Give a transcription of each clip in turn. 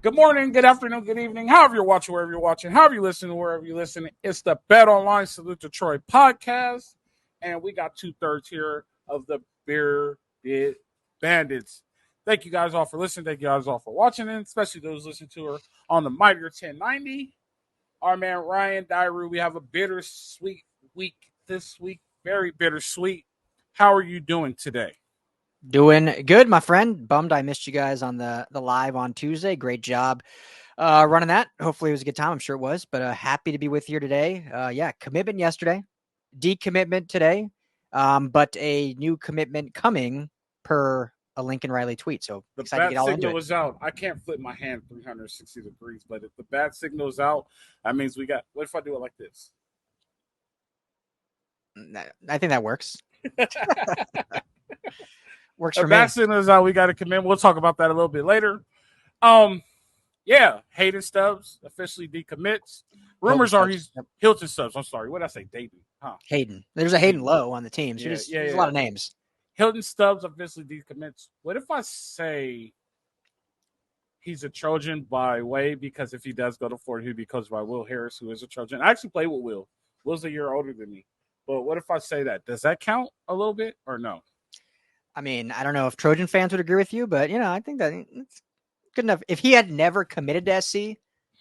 Good morning, good afternoon, good evening. However you're watching, wherever you're watching, however you listen, wherever you listen. It's the Bet Online Salute Detroit podcast. And we got 2/3 here of the Bearded Bandits. Thank you guys all for listening. Thank you guys all for watching, and especially those listening to her on the Mightier 1090. Our man Ryan Diary, we have a bittersweet week this week. Very bittersweet. How are you doing today? Doing good, my friend. Bummed I missed you guys on the live on Tuesday. Great job running that. Hopefully it was a good time. I'm sure it was, but happy to be with you today. Commitment yesterday, decommitment today, but a new commitment coming per a Lincoln Riley tweet. So the excited to bat get all into signal it. was out. I can't flip my hand 360 degrees, but if the bat signal is out, that means we got. What if I do it like this? I think that works. Works The for me. bat signal is out. We got to commit. We'll talk about that a little bit later. Hayden Stubbs officially decommits. Rumors are he's Hilton Stubbs. I'm sorry. What did I say? Dayton. Hayden. There's a Hayden Lowe on the team. So there's a lot of names. Hilton Stubbs officially decommits. What if I say he's a Trojan by way? Because if he does go to Florida, he'd be coached by Will Harris, who is a Trojan. I actually played with Will. Will's a year older than me. But what if I say that? Does that count a little bit or no? I mean, I don't know if Trojan fans would agree with you, but, I think that it's good enough. If he had never committed to SC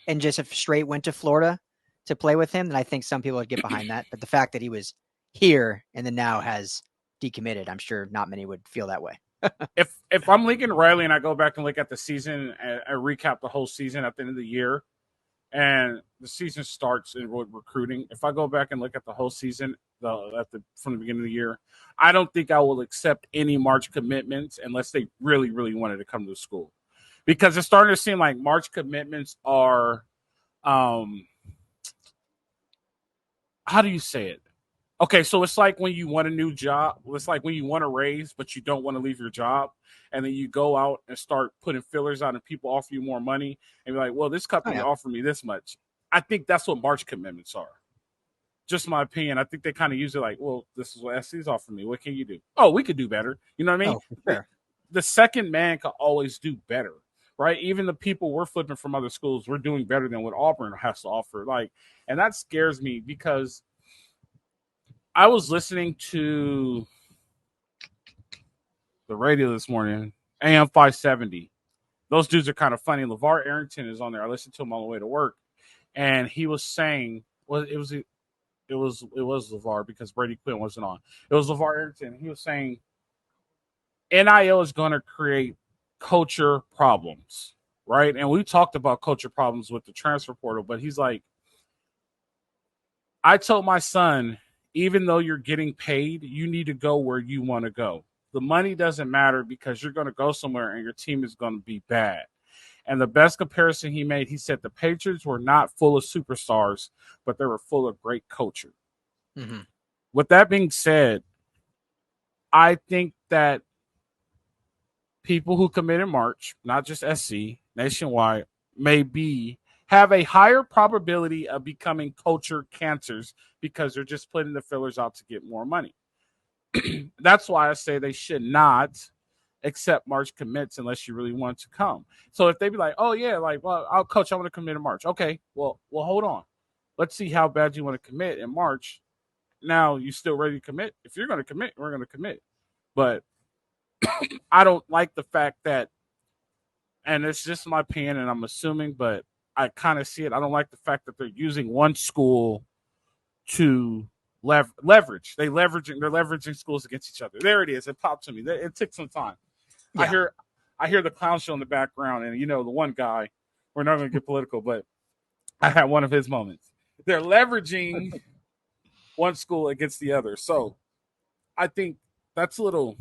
and just straight went to Florida to play with him, then I think some people would get behind that. But the fact that he was here and then now has decommitted, I'm sure not many would feel that way. If I'm Lincoln Riley and I go back and look at the season and I recap the whole season at the end of the year, and the season starts in recruiting, if I go back and look at the whole season from the beginning of the year, I don't think I will accept any March commitments unless they really, really wanted to come to the school. Because it's starting to seem like March commitments are, how do you say it? Okay, so it's like when you want a new job. It's like when you want a raise, but you don't want to leave your job. And then you go out and start putting fillers out and people offer you more money. And you're like, well, this company offered me this much. I think that's what March commitments are. Just my opinion. I think they kind of use it like, well, this is what SC's offering me. What can you do? Oh, we could do better. You know what I mean? Oh, sure. The second man could always do better, right? Even the people we're flipping from other schools, we're doing better than what Auburn has to offer. And that scares me because I was listening to the radio this morning, AM 570. Those dudes are kind of funny. LeVar Arrington is on there. I listened to him on the way to work, and he was saying, well, it was LeVar because Brady Quinn wasn't on. It was LeVar Arrington. He was saying NIL is going to create culture problems, right? And we talked about culture problems with the transfer portal, but he's like, I told my son, even though you're getting paid, you need to go where you want to go. The money doesn't matter because you're going to go somewhere and your team is going to be bad. And the best comparison he made, he said the Patriots were not full of superstars, but they were full of great culture. Mm-hmm. With that being said, I think that people who commit in March, not just SC, nationwide, have a higher probability of becoming culture cancers because they're just putting the fillers out to get more money. That's why I say they should not accept March commits unless you really want to come. So if they be like, oh, yeah, well, coach, I want to commit in March. Okay, well, hold on. Let's see how bad you want to commit in March. Now, you still ready to commit? If you're going to commit, we're going to commit. But I don't like the fact that, and it's just my opinion, and I'm assuming, but I kind of see it. I don't like the fact that they're using one school to leverage. They're leveraging schools against each other. There it is. It popped to me. It took some time. Yeah. I hear the clown show in the background, and the one guy. We're not going to get political, but I had one of his moments. They're leveraging one school against the other. So I think that's a little.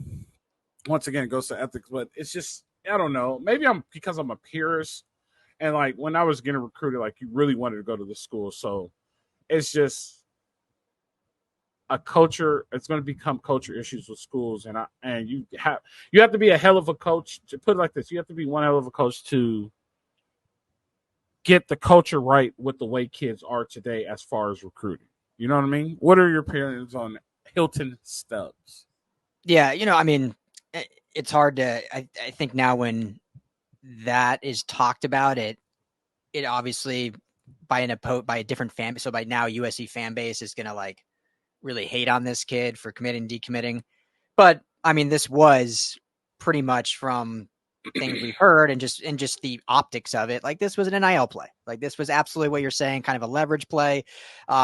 Once again, it goes to ethics, but it's just I don't know. Maybe because I'm a purist, and when I was getting recruited, you really wanted to go to the school, so it's just a culture. It's going to become culture issues with schools, and you have to be a hell of a coach. To put it like this, you have to be one hell of a coach to get the culture right with the way kids are today as far as recruiting. You know what I mean? What are your opinions on Hilton Stubbs? Yeah, I mean, it's hard to. I think now when that is talked about, it obviously by a different fan. So by now USC fan base is going to like really hate on this kid for committing, decommitting. But I mean, this was pretty much from things we've heard and just the optics of it. Like this was an NIL play. Like this was absolutely what you're saying, kind of a leverage play.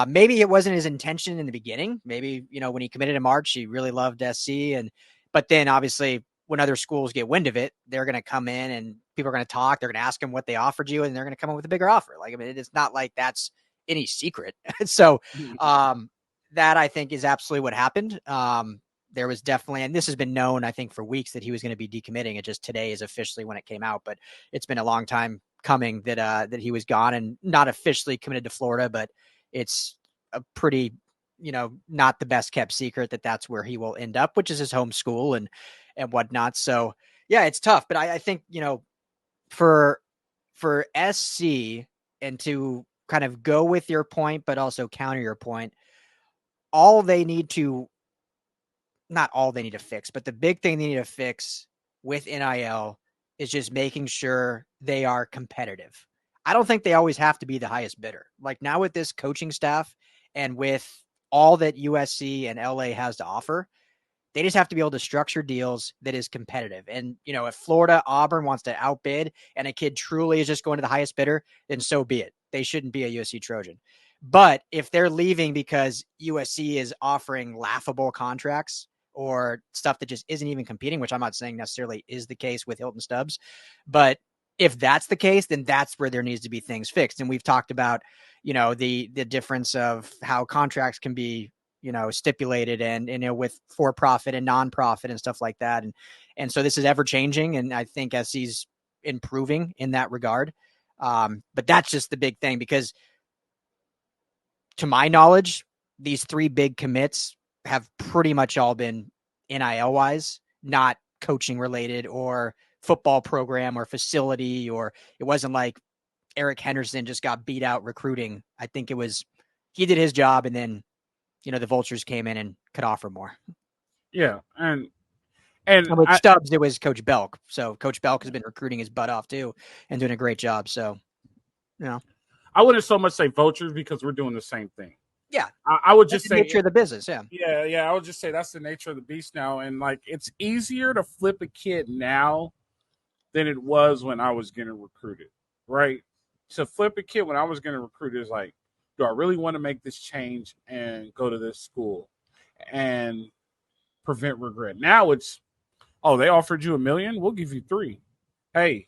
Maybe it wasn't his intention in the beginning. Maybe, when he committed in March, he really loved SC. But then obviously when other schools get wind of it, they're going to come in and people are going to talk. They're going to ask him what they offered you and they're going to come up with a bigger offer. Like, I mean, it's not like that's any secret. So, that I think is absolutely what happened. There was definitely, and this has been known, I think, for weeks that he was going to be decommitting. It just today is officially when it came out, but it's been a long time coming that he was gone and not officially committed to Florida, but it's a pretty, not the best kept secret that that's where he will end up, which is his home school and whatnot. So yeah, it's tough, but I think, for SC and to kind of go with your point, but also counter your point, not all they need to fix, but the big thing they need to fix with NIL is just making sure they are competitive. I don't think they always have to be the highest bidder. Like now with this coaching staff and with all that USC and LA has to offer, they just have to be able to structure deals that is competitive. And, if Florida, Auburn wants to outbid and a kid truly is just going to the highest bidder, then so be it. They shouldn't be a USC Trojan. But if they're leaving because USC is offering laughable contracts or stuff that just isn't even competing, which I'm not saying necessarily is the case with Hilton Stubbs, but if that's the case, then that's where there needs to be things fixed. And we've talked about, the difference of how contracts can be, stipulated and, with for-profit and non-profit and stuff like that. And so this is ever changing. And I think SC's improving in that regard. But that's just the big thing because to my knowledge, these three big commits have pretty much all been NIL wise, not coaching related or football program or facility, or it wasn't like Eric Henderson just got beat out recruiting. I think it was, he did his job and then, the vultures came in and could offer more. Yeah. And with Stubbs, it was Coach Belk. So Coach Belk has been recruiting his butt off too and doing a great job. So, I wouldn't so much say vultures because we're doing the same thing. Yeah. I would just say the nature of the business. Yeah. Yeah. I would just say that's the nature of the beast now. And like, it's easier to flip a kid now than it was when I was getting recruited, right? To flip a kid when I was getting recruited is like, do I really want to make this change and go to this school and prevent regret? Now it's, oh, they offered you $1 million, we'll give you $3 million. Hey,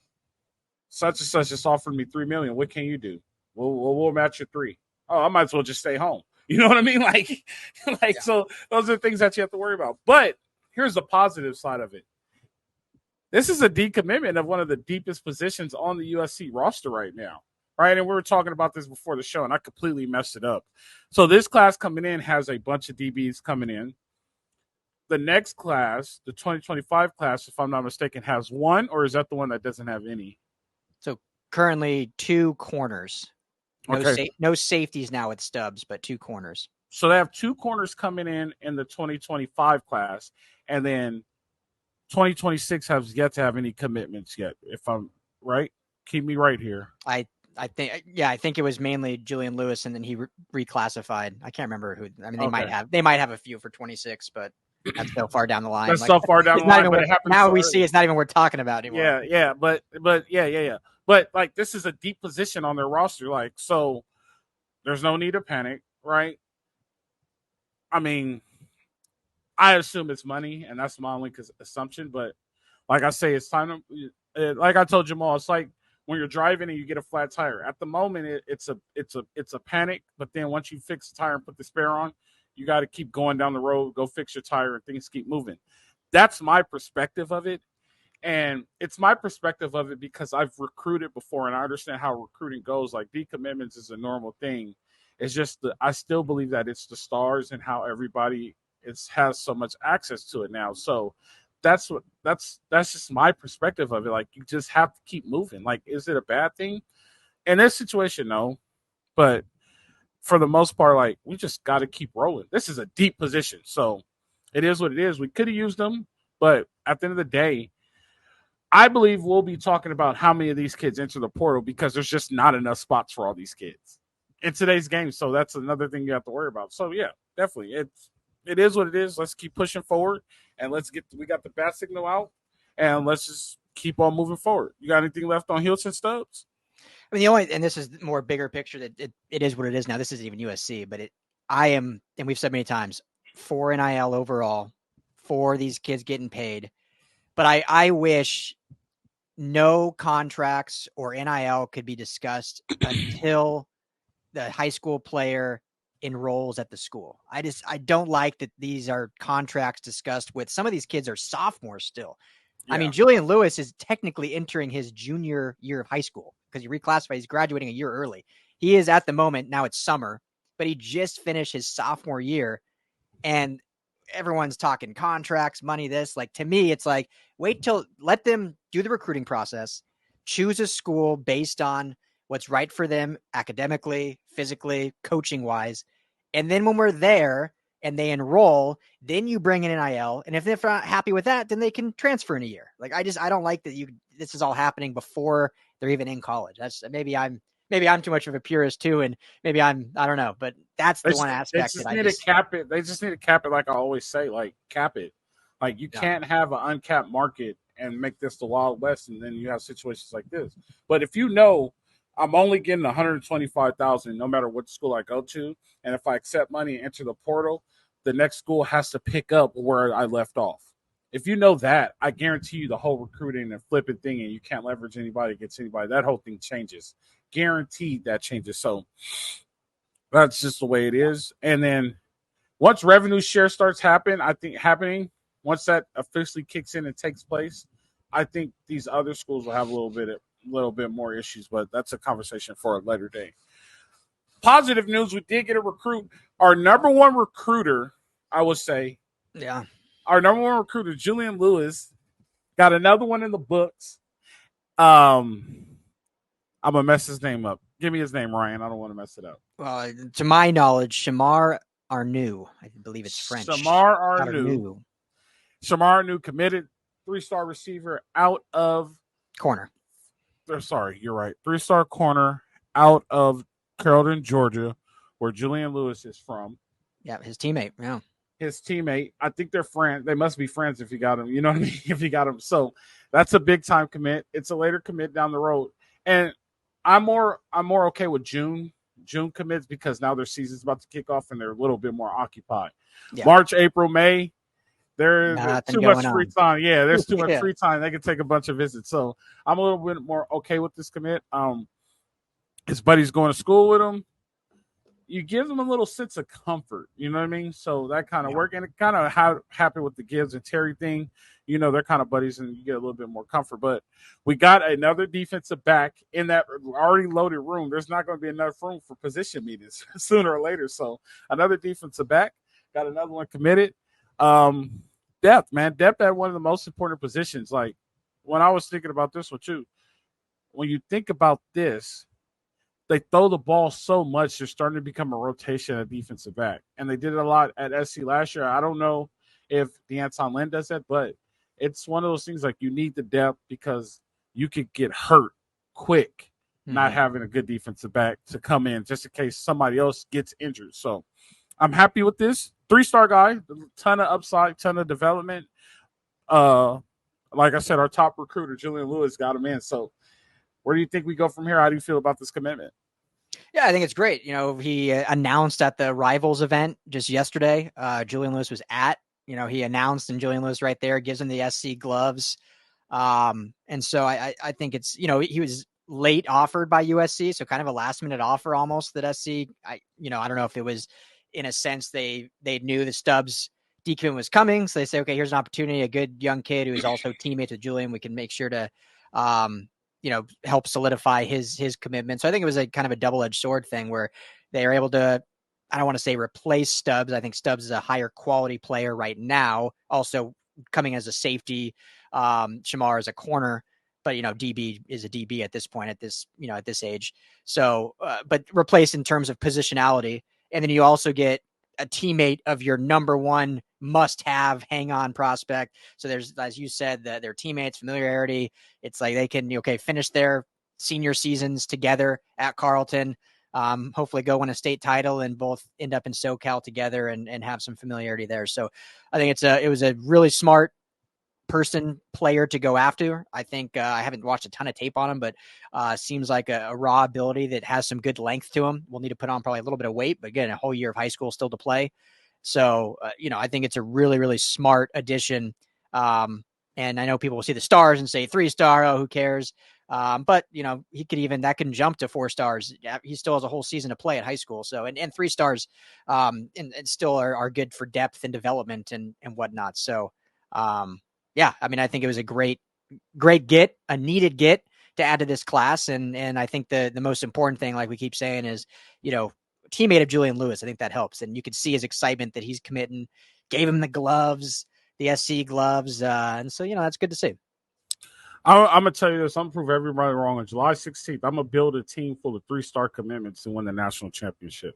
such and such just offered me $3 million. What can you do? We'll match your $3 million. Oh, I might as well just stay home. You know what I mean? Like, yeah. So those are the things that you have to worry about. But here's the positive side of it. This is a decommitment of one of the deepest positions on the USC roster right now, right? And we were talking about this before the show, and I completely messed it up. So this class coming in has a bunch of DBs coming in. The next class, the 2025 class, if I'm not mistaken, has one, or is that the one that doesn't have any? So currently 2 corners. Okay. No safeties now with Stubbs, but 2 corners. So they have 2 corners coming in the 2025 class, and then 2026 has yet to have any commitments yet. If I'm right, keep me right here. I think it was mainly Julian Lewis, and then he reclassified. I can't remember who. I mean, they might have a few for 26, but that's so far down the line. That's so far down the line. But it happens now we see it's not even worth talking about anymore. Yeah. But yeah. But like, this is a deep position on their roster. Like, so there's no need to panic, right? I mean, I assume it's money, and that's my only assumption. But like I say, it's time to, like I told Jamal, it's like when you're driving and you get a flat tire. At the moment, it's a panic. But then once you fix the tire and put the spare on, you got to keep going down the road, go fix your tire, and things keep moving. That's my perspective of it. And it's my perspective of it because I've recruited before and I understand how recruiting goes. Like, decommitments is a normal thing. It's just I still believe that it's the stars and how everybody has so much access to it now. So that's just my perspective of it. Like, you just have to keep moving. Like, is it a bad thing? In this situation, no. But for the most part, like, we just got to keep rolling. This is a deep position. So it is what it is. We could have used them, but at the end of the day, I believe we'll be talking about how many of these kids enter the portal because there's just not enough spots for all these kids in today's game. So that's another thing you have to worry about. So yeah, definitely. It is what it is. Let's keep pushing forward and we got the bat signal out and let's just keep on moving forward. You got anything left on Hilton Stubbs? I mean, and this is more bigger picture that it is what it is now. This isn't even USC, but I am, and we've said many times, for NIL overall, for these kids getting paid. But I wish no contracts or NIL could be discussed until the high school player enrolls at the school. I don't like that these are contracts discussed with some of these kids are sophomores still. Yeah. I mean, Julian Lewis is technically entering his junior year of high school because he reclassified. He's graduating a year early. He is at the moment, now it's summer, but he just finished his sophomore year and everyone's talking contracts, money, this. Like, to me, it's like, let them do the recruiting process, choose a school based on what's right for them academically, physically, coaching wise. And then when we're there and they enroll, then you bring in NIL. And if they're not happy with that, then they can transfer in a year. Like, I don't like that this is all happening before they're even in college. That's maybe I'm too much of a purist too. And maybe I don't know, but that's the one aspect that I just cap it. They just need to cap it. Like I always say, like cap it. Like you can't have an uncapped market and make this the Wild West. And then you have situations like this. But if you know, I'm only getting 125,000 no matter what school I go to. And if I accept money and enter the portal, the next school has to pick up where I left off. If you know that, I guarantee you the whole recruiting and flipping thing and you can't leverage anybody against anybody, that whole thing changes. Guaranteed that changes. So that's just the way it is. And then once revenue share starts happening, once that officially kicks in and takes place, I think these other schools will have a little bit more issues, but that's a conversation for a later day. Positive news, we did get a recruit. Our number one recruiter, I would say. Yeah. Our number one recruiter, Julian Lewis, got another one in the books. I'm going to mess his name up. Give me his name, Ryan. I don't want to mess it up. Well, to my knowledge, Shamar Arnoux. I believe it's French. Shamar Arnoux committed 3-star receiver out of corner. Sorry, you're right. 3-star corner out of Carrollton, Georgia, where Julian Lewis is from. Yeah, his teammate. Yeah. His teammate. I think they're friends. They must be friends if you got him. You know what I mean? If you got him. So that's a big time commit. It's a later commit down the road. And I'm more okay with June commits because now their season's about to kick off and they're a little bit more occupied. Yeah. March, April, May, there's too much free time. Yeah, there's too much free time. They can take a bunch of visits. So I'm a little bit more okay with this commit. His buddy's going to school with him. You give them a little sense of comfort, you know what I mean? So that kind of work, and it kind of happy with the Gibbs and Terry thing. You know, they're kind of buddies, and you get a little bit more comfort. But we got another defensive back in that already loaded room. There's not going to be enough room for position meetings sooner or later. So another defensive back, got another one committed. Depth at one of the most important positions. Like when I was thinking about this one too, when you think about this, they throw the ball so much, they're starting to become a rotation at defensive back. And they did it a lot at SC last year. I don't know if DeAnton Lynn does that, but it's one of those things like you need the depth because you could get hurt quick not having a good defensive back to come in just in case somebody else gets injured. So I'm happy with this. 3-star guy, ton of upside, ton of development. Like I said, our top recruiter, Julian Lewis, got him in. So where do you think we go from here? How do you feel about this commitment? Yeah, I think it's great. You know, he announced at the Rivals event just yesterday. Julian Lewis was at. You know, he announced, and Julian Lewis right there gives him the SC gloves. And so I think it's, you know, he was late offered by USC, so kind of a last minute offer almost that SC. I don't know if it was in a sense they knew the Stubbs decommitment was coming, so they say, okay, here's an opportunity, a good young kid who is also teammates with Julian. We can make sure to help solidify his commitment. So I think it was a kind of a double-edged sword thing where they are able to, I don't want to say replace Stubbs. I think Stubbs is a higher quality player right now, also coming as a safety, Shamar is a corner, but, DB is a DB at this point, at this age. So, but replace in terms of positionality. And then you also get a teammate of your number one must-have, hang-on prospect. So there's, as you said, their teammates, familiarity. It's like they can finish their senior seasons together at Carleton. Hopefully go win a state title and both end up in SoCal together and have some familiarity there. So I think it was a really smart player to go after. I think I haven't watched a ton of tape on him, but seems like a raw ability that has some good length to him. We'll need to put on probably a little bit of weight, but again, a whole year of high school still to play. So, I think it's a really, really smart addition. And I know people will see the stars and say 3-star, oh, who cares? But he could that can jump to 4 stars. He still has a whole season to play at high school. So, and 3 stars, and still are good for depth and development and whatnot. So, yeah, I mean, I think it was a great get, a needed get to add to this class. And I think the most important thing, like we keep saying, is, teammate of Julian Lewis. I think that helps. And you could see his excitement that he's committing, gave him the gloves, the SC gloves. And so, that's good to see. I'm going to tell you this. I'm going to prove everybody wrong. On July 16th, I'm going to build a team full of 3-star commitments to win the national championship.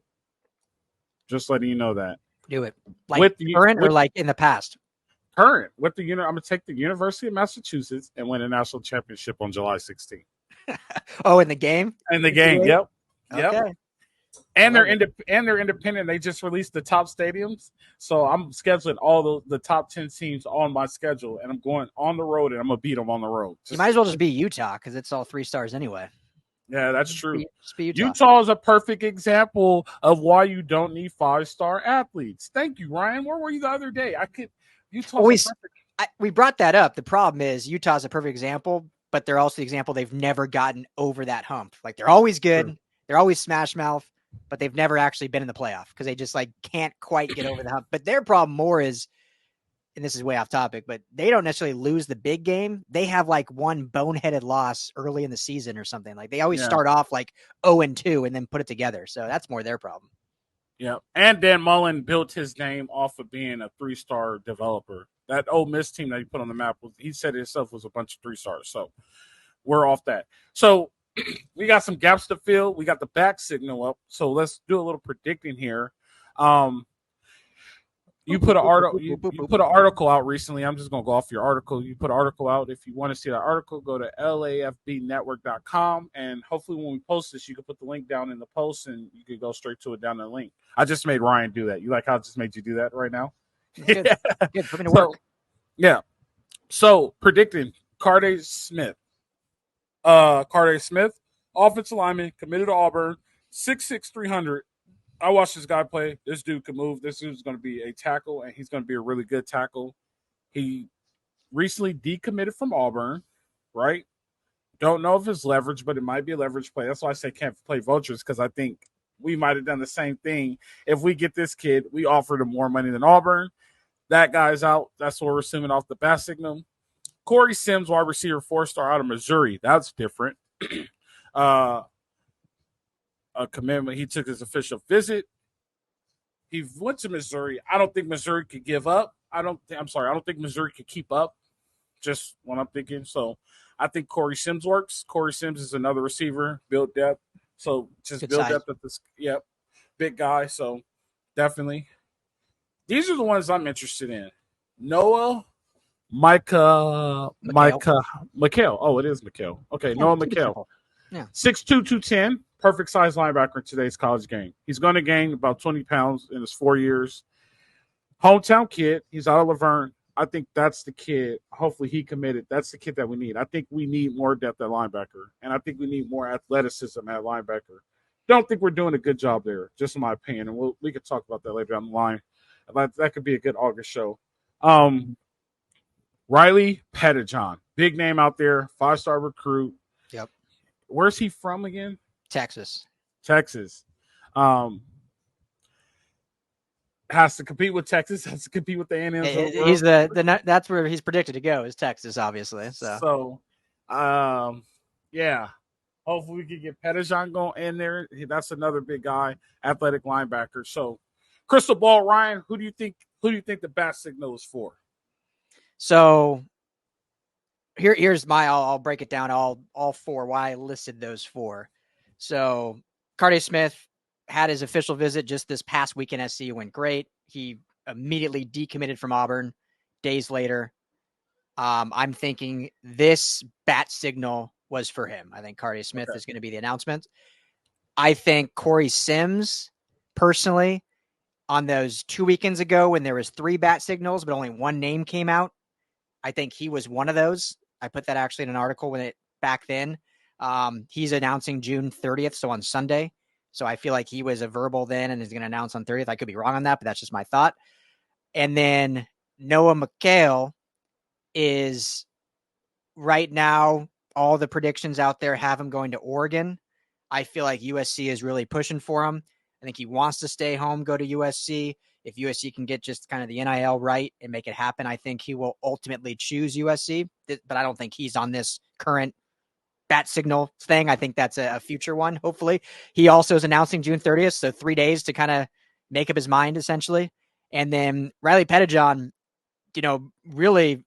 Just letting you know that. Do it. Like current or like in the past? Current. I'm going to take the University of Massachusetts and win a national championship on July 16th. Oh, in the game? In the game, yep. Okay. And they're independent. They just released the top stadiums. So I'm scheduling all the top 10 teams on my schedule, and I'm going on the road, and I'm going to beat them on the road. You might as well just be Utah because it's all 3 stars anyway. Yeah, that's true. Just be Utah. Utah is a perfect example of why you don't need 5-star athletes. Thank you, Ryan. Where were you the other day? We brought that up. The problem is Utah's a perfect example, but they're also the example they've never gotten over that hump. Like they're always good. True. They're always smash mouth, but they've never actually been in the playoff because they just can't quite get over the hump. But their problem more is, and this is way off topic, but they don't necessarily lose the big game. They have one boneheaded loss early in the season or something. Like they always start off 0-2 and then put it together. So that's more their problem. Yeah. And Dan Mullen built his name off of being a 3-star developer. That Ole Miss team that he put on the map, he said himself was a bunch of 3 stars. So we're off that. So we got some gaps to fill. We got the back signal up. So let's do a little predicting here. You put an article out recently. I'm just going to go off your article. You put an article out. If you want to see that article, go to LAFBnetwork.com. And hopefully when we post this, you can put the link down in the post and you can go straight to it down the link. I just made Ryan do that. You like how I just made you do that right now? Good. Good. Put me to work. Yeah. So predicting Carday Smith, offensive lineman, committed to Auburn, 6'6", 300. I watched this guy play. This dude can move. This dude's going to be a tackle, and he's going to be a really good tackle. He recently decommitted from Auburn, right? Don't know if it's leverage, but it might be a leverage play. That's why I say can't play vultures, because I think we might have done the same thing. If we get this kid, we offered him more money than Auburn. That guy's out. That's what we're assuming off the bat signal. Corey Sims, wide receiver, 4-star out of Missouri. That's different. A commitment. He took his official visit. He went to Missouri. I don't think Missouri could give up. I don't think Missouri could keep up. Just what I'm thinking. So I think Corey Sims works. Corey Sims is another receiver, build depth. So just good build size. Depth at this. Yep. Big guy. So definitely. These are the ones I'm interested in. Noah, Micah. Oh, it is Mikhail. Okay, yeah, Noah Mikhail. Yeah. 6'2", 210. Perfect size linebacker in today's college game. He's going to gain about 20 pounds in his 4 years. Hometown kid. He's out of Laverne. I think that's the kid. Hopefully he committed. That's the kid that we need. I think we need more depth at linebacker, and I think we need more athleticism at linebacker. Don't think we're doing a good job there, just in my opinion, and we could talk about that later down the line. That could be a good August show. Riley Pettijohn, big name out there, 5-star recruit. Yep. Where's he from again? Texas. Has to compete with Texas. Has to compete with the A&M. He's that's where he's predicted to go, is Texas, obviously. So, yeah. Hopefully we can get Pettijohn going in there. That's another big guy, athletic linebacker. So, crystal ball, Ryan. Who do you think the bat signal is for? So here's my. I'll break it down. All 4. Why I listed those 4. So Carday Smith had his official visit just this past weekend. SC went great. He immediately decommitted from Auburn days later. I'm thinking this bat signal was for him. I think Carty Smith is going to be the announcement. I think Corey Sims, personally, on those 2 weekends ago when there was 3 bat signals, but only one name came out, I think he was one of those. I put that actually in an article back then. He's announcing June 30th, so on Sunday. So I feel like he was a verbal then and is going to announce on 30th. I could be wrong on that, but that's just my thought. And then Noah McHale is right now, all the predictions out there have him going to Oregon. I feel like USC is really pushing for him. I think he wants to stay home, go to USC. If USC can get just kind of the NIL right and make it happen, I think he will ultimately choose USC. But I don't think he's on this current bat signal thing. I think that's a future one, hopefully. He also is announcing June 30th, so 3 days to kind of make up his mind, essentially. And then Riley Pettijohn, really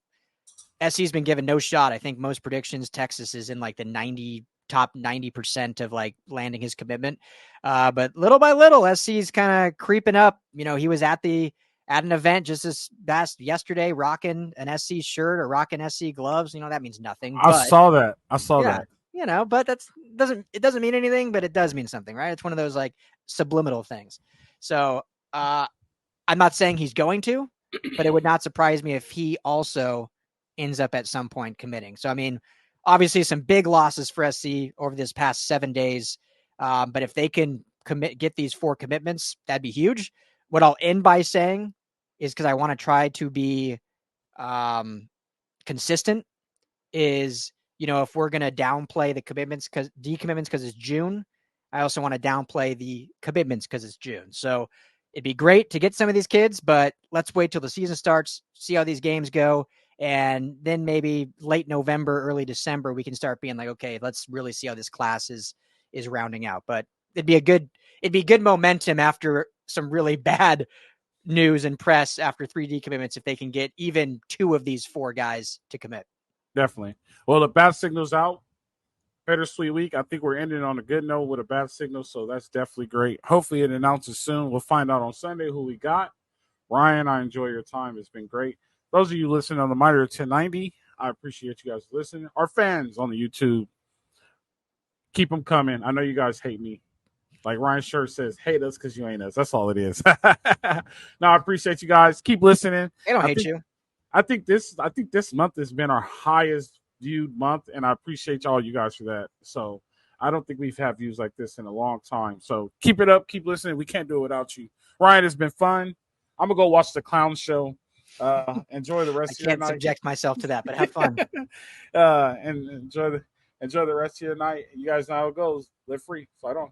SC's been given no shot. I think most predictions, Texas is in like the top 90% of like landing his commitment. But little by little, SC's kind of creeping up. He was at an event just this past yesterday, rocking an SC shirt or rocking SC gloves. That means nothing. I saw that. But it doesn't mean anything, but it does mean something, right? It's one of those like subliminal things. So I'm not saying he's going to, but it would not surprise me if he also ends up at some point committing. So, I mean, obviously some big losses for SC over this past 7 days. But if they can get these 4 commitments, that'd be huge. What I'll end by saying is, because I want to try to be consistent, is, if we're going to downplay the decommitments because it's June, I also want to downplay the commitments because it's June. So it'd be great to get some of these kids, but let's wait till the season starts, see how these games go. And then maybe late November, early December, we can start being like, okay, let's really see how this class is rounding out. But it'd be good momentum after some really bad news and press after 3 decommitments if they can get even 2 of these 4 guys to commit. Definitely. Well, the bat signal's out. Bittersweet week. I think we're ending on a good note with a bat signal, so that's definitely great. Hopefully it announces soon. We'll find out on Sunday who we got. Ryan, I enjoy your time. It's been great. Those of you listening on the Mitre 1090, I appreciate you guys listening. Our fans on the YouTube, keep them coming. I know you guys hate me. Like Ryan Shirt says, hate us because you ain't us. That's all it is. No, I appreciate you guys. Keep listening. They don't hate you. I think this month has been our highest viewed month, and I appreciate all you guys for that. So I don't think we've had views like this in a long time. So keep it up. Keep listening. We can't do it without you. Ryan, it's been fun. I'm going to go watch the clown show. Enjoy the rest of your night. I can't subject myself to that, but have fun. And enjoy the rest of your night. You guys know how it goes. Live free. Fight on.